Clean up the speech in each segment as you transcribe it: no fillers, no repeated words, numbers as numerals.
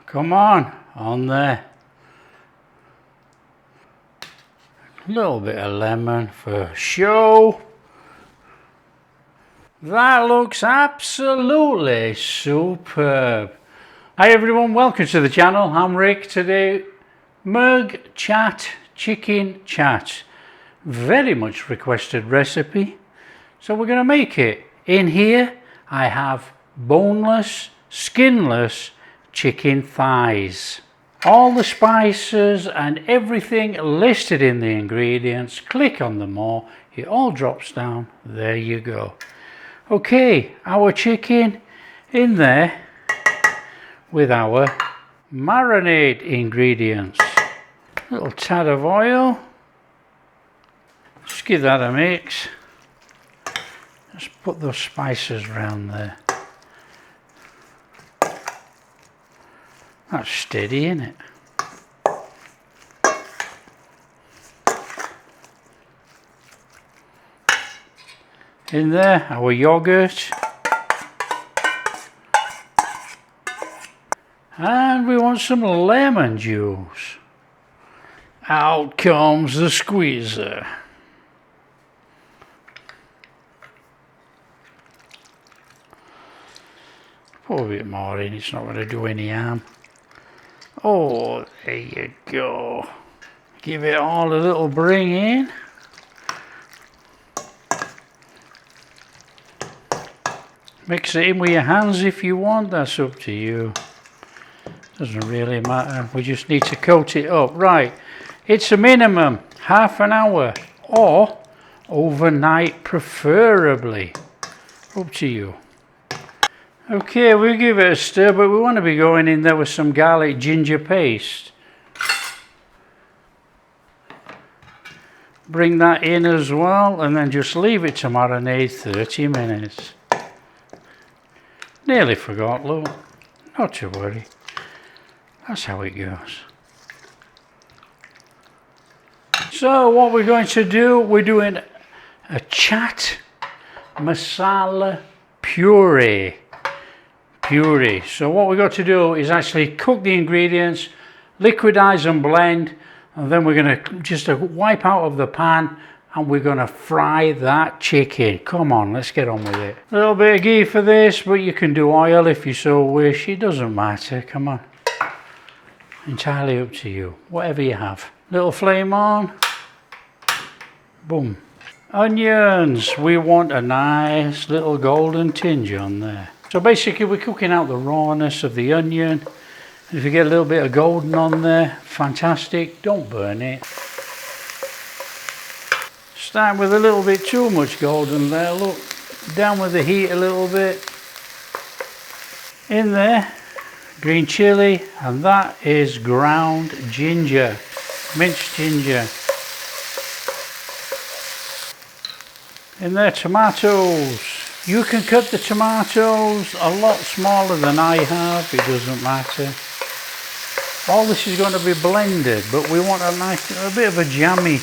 Come on there. A little bit of lemon for show. That looks absolutely superb. Hi everyone, welcome to the channel. I'm Rick. Today, Mug Chat Chicken Chat. Very much requested recipe. So we're going to make it. In here, I have boneless, skinless chicken thighs. All the spices and everything listed in the ingredients. Click on them all. It all drops down. There you go. Okay, our chicken in there with our marinade ingredients. A little tad of oil. Just give that a mix. Just put those spices around there. That's steady, isn't it? In there, our yogurt. And we want some lemon juice. Out comes the squeezer. Put a bit more in, it's not going to do any harm. Oh, there you go. Give it all a little bring in. Mix it in with your hands if you want, that's up to you. Doesn't really matter, we just need to coat it up. Right, it's a minimum half an hour or overnight preferably. Up to you. Okay, we'll give it a stir, but we want to be going in there with some garlic ginger paste. Bring that in as well and then just leave it to marinate 30 minutes. Nearly forgot, look. Not to worry. That's how it goes. So what we're going to do, we're doing a chaat masala puree. So what we've got to do is actually cook the ingredients, liquidize and blend, and then we're going to just wipe out of the pan and we're going to fry that chicken. Come on, let's get on with it. A little bit of ghee for this, but you can do oil if you so wish. It doesn't matter, come on. Entirely up to you, whatever you have. Little flame on. Boom. Onions, we want a nice little golden tinge on there. So basically we're cooking out the rawness of the onion. If you get a little bit of golden on there, fantastic, don't burn it. Start with a little bit too much golden there, look, down with the heat a little bit. In there, green chilli, and that is ground ginger, minced ginger. In there, tomatoes. You can cut the tomatoes a lot smaller than I have, it doesn't matter. All this is going to be blended, but we want a bit of a jammy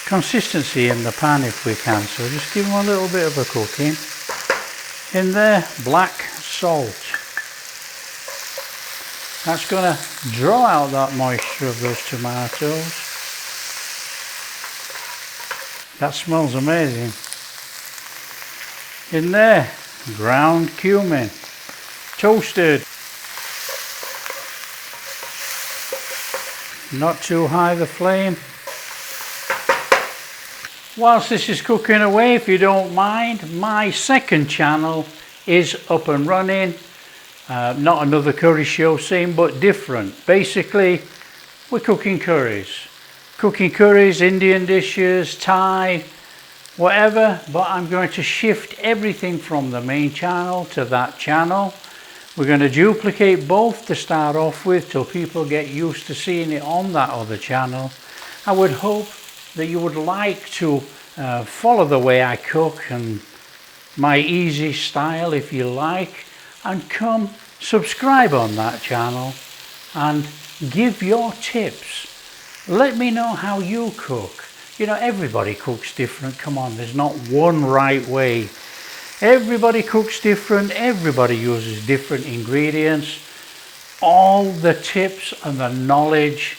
consistency in the pan if we can, so just give them a little bit of a cooking. In there, black salt. That's going to draw out that moisture of those tomatoes. That smells amazing. In there, ground cumin, toasted. Not too high the flame. Whilst this is cooking away, if you don't mind, my second channel is up and running. Not another curry show, same but different. Basically, we're cooking curries. Cooking curries, Indian dishes, Thai, whatever, but I'm going to shift everything from the main channel to that channel. We're going to duplicate both to start off with till people get used to seeing it on that other channel. I would hope that you would like to follow the way I cook and my easy style if you like, and come subscribe on that channel and give your tips. Let me know how you cook. You know, everybody cooks different. Come on, there's not one right way. Everybody cooks different. Everybody uses different ingredients. all the tips and the knowledge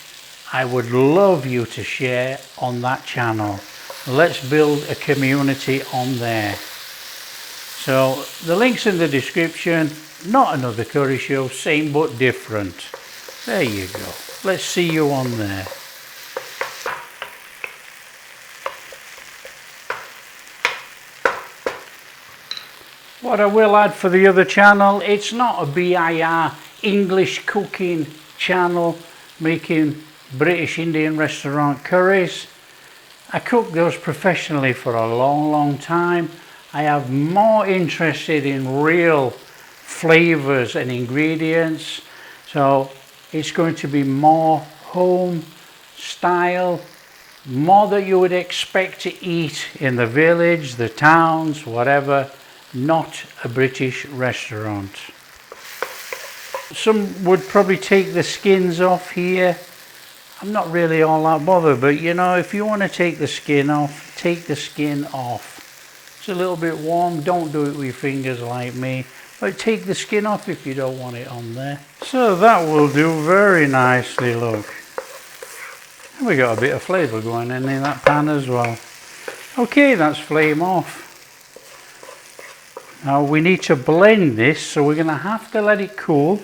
I would love you to share on that channel. Let's build a community on there. So the link's in the description. Not another curry show, same but different. There you go. Let's see you on there. What I will add for the other channel, it's not a BIR English cooking channel making British Indian restaurant curries. I cook those professionally for a long time. I have more interested in real flavors and ingredients, so it's going to be more home style, more that you would expect to eat in the village, the towns, whatever, not a British restaurant. Some would probably take the skins off here. I'm not really all that bothered, but you know, if you want to take the skin off, take the skin off. It's a little bit warm, don't do it with your fingers like me, but take the skin off if you don't want it on there. So that will do very nicely, look. We got a bit of flavour going in that pan as well. Okay, that's flame off. Now we need to blend this, so we're going to have to let it cool.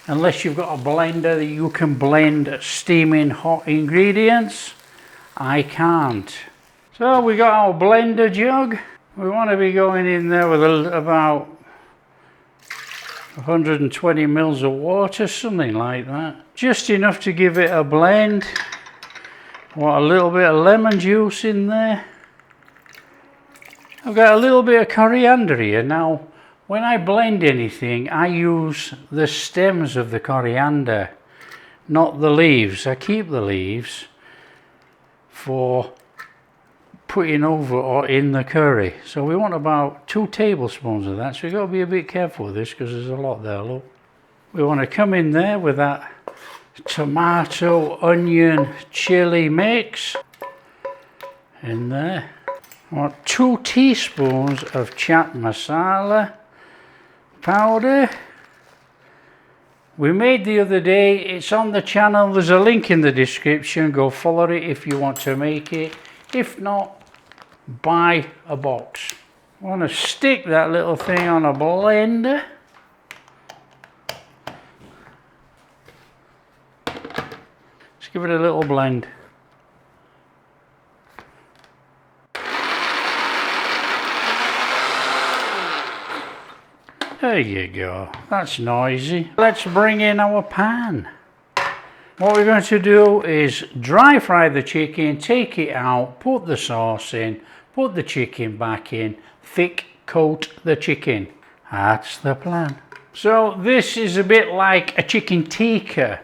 Unless you've got a blender that you can blend steaming hot ingredients. I can't. So we got our blender jug. We want to be going in there with about 120 mils of water, something like that. Just enough to give it a blend. Want a little bit of lemon juice in there. I've got a little bit of coriander here. Now, when I blend anything, I use the stems of the coriander, not the leaves. I keep the leaves for putting over or in the curry. So we want about 2 tablespoons of that. So you've got to be a bit careful with this because there's a lot there, look. We want to come in there with that tomato, onion, chili mix. In there. I want 2 teaspoons of chaat masala powder. We made the other day, it's on the channel, there's a link in the description, go follow it if you want to make it. If not, buy a box. I want to stick that little thing on a blender. Let's give it a little blend. There you go, that's noisy. Let's bring in our pan. What we're going to do is dry fry the chicken, take it out, put the sauce in, put the chicken back in, thick coat the chicken. That's the plan. So this is a bit like a chicken tikka.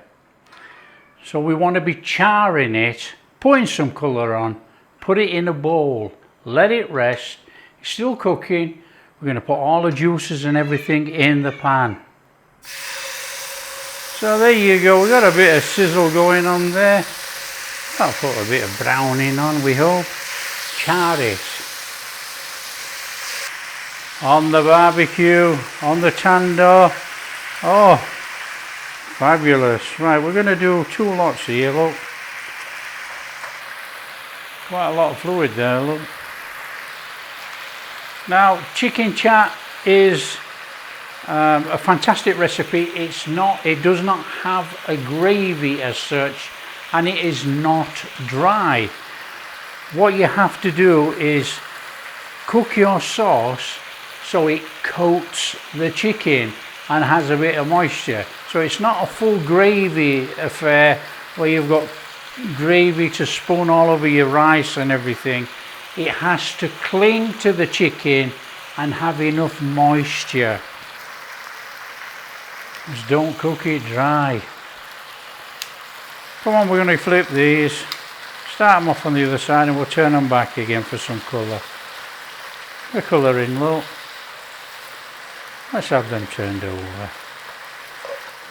So we want to be charring it, putting some colour on, put it in a bowl, let it rest, it's still cooking. We're going to put all the juices and everything in the pan. So there you go, we've got a bit of sizzle going on there. I'll put a bit of browning on, we hope. Char it. On the barbecue, on the tandoor. Oh, fabulous. Right, we're going to do 2 lots here, look. Quite a lot of fluid there, look. Now, chicken chaat is a fantastic recipe. It does not have a gravy as such, and it is not dry. What you have to do is cook your sauce so it coats the chicken and has a bit of moisture. So it's not a full gravy affair where you've got gravy to spoon all over your rice and everything. It has to cling to the chicken and have enough moisture. Just don't cook it dry. Come on, we're going to flip these. Start them off on the other side and we'll turn them back again for some colour. The colour in low. Let's have them turned over.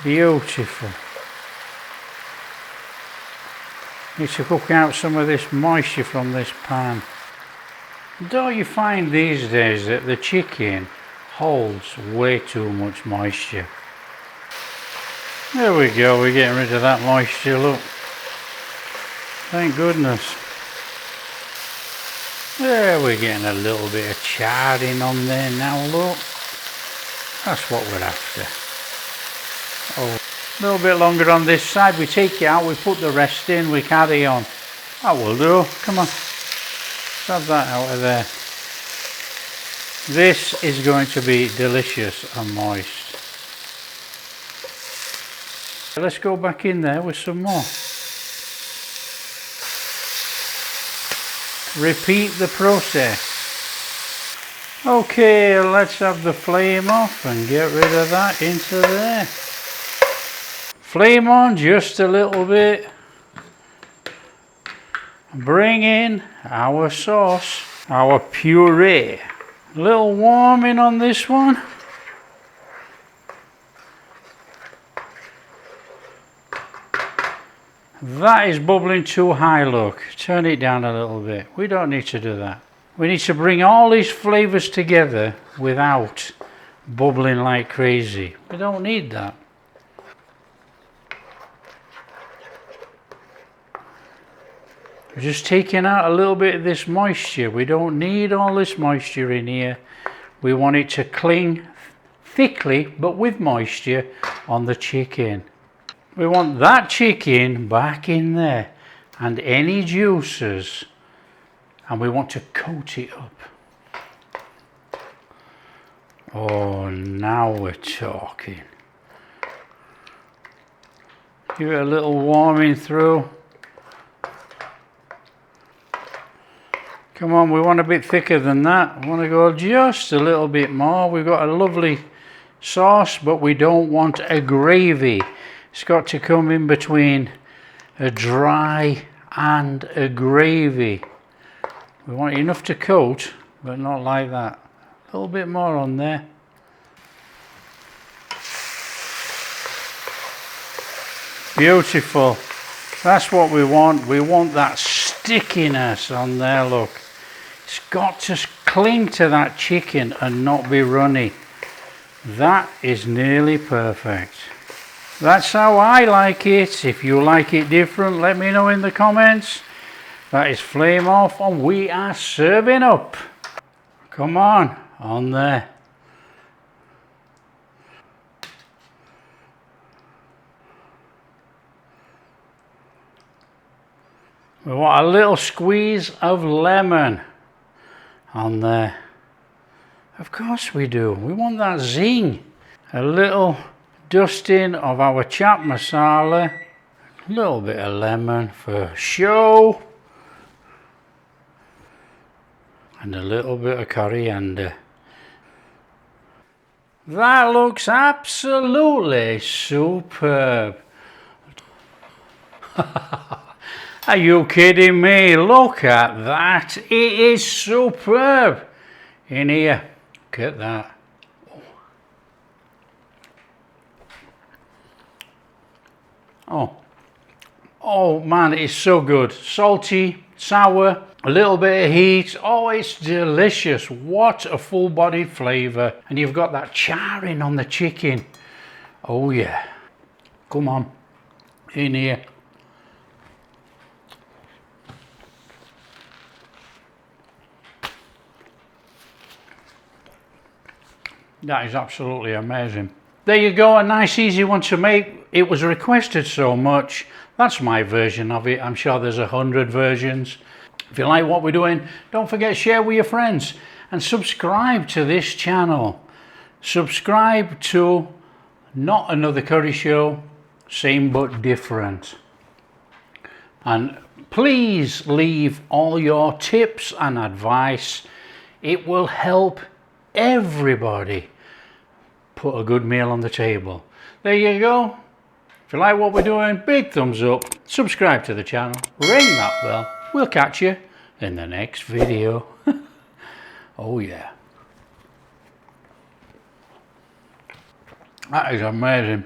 Beautiful. Need to cook out some of this moisture from this pan. Don't you find these days that the chicken holds way too much moisture? There we go, we're getting rid of that moisture, look. Thank goodness. There, we're getting a little bit of charring on there now, look. That's what we're after. Oh, a little bit longer on this side. We take it out, we put the rest in, we carry on. That will do. Come on. Let's have that out of there. This is going to be delicious and moist. Let's go back in there with some more. Repeat the process. Okay, let's have the flame off and get rid of that into there. Flame on just a little bit. Bring in our sauce, our puree. A little warming on this one. That is bubbling too high, look. Turn it down a little bit. We don't need to do that. We need to bring all these flavours together without bubbling like crazy. We don't need that. We're just taking out a little bit of this moisture. We don't need all this moisture in here. We want it to cling thickly, but with moisture on the chicken. We want that chicken back in there and any juices, and we want to coat it up. Oh, now we're talking. Give it a little warming through. Come on, we want a bit thicker than that. We want to go just a little bit more. We've got a lovely sauce, but we don't want a gravy. It's got to come in between a dry and a gravy. We want enough to coat, but not like that. A little bit more on there. Beautiful. That's what we want. We want that stickiness on there, look. It's got to cling to that chicken and not be runny. That is nearly perfect. That's how I like it. If you like it different, let me know in the comments. That is flame off and we are serving up. Come on there. We want a little squeeze of lemon on there. Of course we do. We want that zing. A little dusting of our chaat masala. A little bit of lemon for show. And a little bit of coriander. That looks absolutely superb. Are you kidding me? Look at that. It is superb. In here. Look at that. Oh man, it's so good. Salty, sour, a little bit of heat. Oh, it's delicious. What a full-bodied flavour. And you've got that charring on the chicken. Oh yeah. Come on. In here. That is absolutely amazing. There you go, a nice easy one to make. It was requested so much. That's my version of it. I'm sure there's 100 versions. If you like what we're doing, don't forget to share with your friends and subscribe to this channel. Subscribe to Not Another Curry Show, same but different. And please leave all your tips and advice. It will help everybody put a good meal on the table. There you go. If you like what we're doing, big thumbs up, subscribe to the channel, ring that bell. We'll catch you in the next video. Oh yeah. That is amazing.